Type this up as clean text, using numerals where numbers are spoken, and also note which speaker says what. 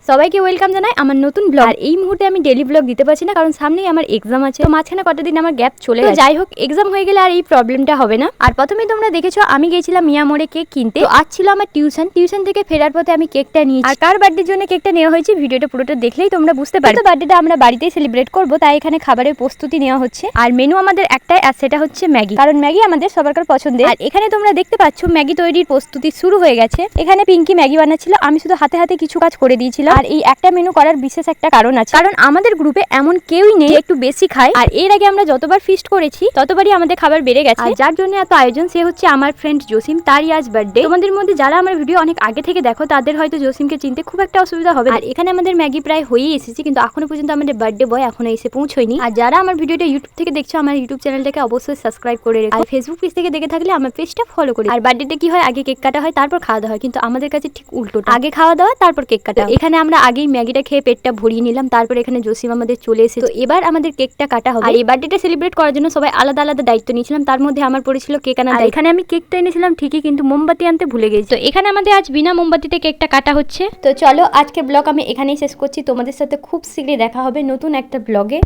Speaker 1: সবাইকে ওয়েলকাম জানাই আমার নতুন ব্লগ। আর এই মুহূর্তে আমি ডেইলি ব্লগ দিতে পারছি না, কারণ সামনেই আমার এক্সাম আছে। তো মাঝখানে কটা দিন আমার গ্যাপ চলে গেছে। যাই হোক, এক্সাম হয়ে গেলে আর এই প্রবলেমটা হবে না। আর প্রথমেই তোমরা দেখেছো আমি গেছিলাম মিয়া মোড়ে কেক কিনতে। তো আজ ছিল আমার টিউশন থেকে ফেরার পথে আমি কেকটা নিয়েছি। আর কার বার্থডের জন্য কেকটা নেওয়া হয়েছে ভিডিওটা পুরোটা দেখলেই তোমরা বুঝতে পারবে। তো বার্থডেটা আমরা বাড়িতেই সেলিব্রেট করবো, তাই এখানে খাবারের প্রস্তুতি নেওয়া হচ্ছে। আর মেনু আমাদের একটাই, আর সেটা হচ্ছে ম্যাগি, কারণ ম্যাগি আমাদের সবারকার পছন্দের। আর এখানে তোমরা দেখতে পাচ্ছ ম্যাগি তৈরির প্রস্তুতি শুরু হয়ে গেছে। এখানে পিঙ্কি ম্যাগি বানাচ্ছিল, আমি শুধু হাতে হাতে কিছু কাজ করে দিয়েছিলাম। আর এই একটা মেনু করার বিশেষ একটা কারণ আছে, কারণ আমাদের গ্রুপে এমন কেউই নেই একটু বেশি খায়। আর এর আগে আমরা যতবার ফিস্ট করেছি ততবারই আমাদের খাবার বেড়ে গেছে। আর যার জন্য এত আয়োজন সে হচ্ছে আমার ফ্রেন্ড জসিম, তারই আজ বার্থডে। তোমাদের মধ্যে যারা আমার ভিডিও অনেক আগে থেকে দেখো তাদের হয়তো জসিমকে চিনতে খুব একটা অসুবিধা হবে। আর এখানে আমাদের ম্যাগি প্রায় হয়েই এসেছে, কিন্তু এখনো পর্যন্ত আমাদের বার্থডে বয় এখনো এসে পৌঁছয়নি। আর যারা আমার ভিডিওটা ইউটিউব থেকে দেখছো, আমার ইউটিউব চ্যানেলটাকে অবশ্যই সাবস্ক্রাইব করে রেখো। আর ফেসবুক পেজ থেকে দেখে থাকলে আমার পেজটা ফলো করে। আর বার্থডেতে কি হয়, আগে কেক কাটা হয় তারপর খাওয়া দাওয়া হয়, কিন্তু আমাদের কাছে ঠিক উল্টো, আগে খাওয়া দাওয়া তারপর কেক কাটা। এখানে আমরা আগেই ম্যাগিটা খেয়ে পেটটা ভরিয়ে নিলাম, তারপর এখানে জসিম আমাদের চলে এসেছে। তো এবার আমাদের কেকটা কাটা হবে। আর এই বার্থডেটা সেলিব্রেট করার জন্য সবাই আলাদা আলাদা দায়িত্ব নিয়েছিলাম, তার মধ্যে আমার পড়েছিল কেক আনা। এখানে আমি কেক তো এনেছিলাম ঠিকই, কিন্তু মোমবাতি আনতে ভুলে গেছি। তো এখানে আমাদের আজ বিনা মোমবাতিতে কেকটা কাটা হচ্ছে। তো চলো আজকে ব্লগ আমি এখানেই শেষ করছি। তোমাদের সাথে খুব শীঘ্রই দেখা হবে নতুন একটা ব্লগে।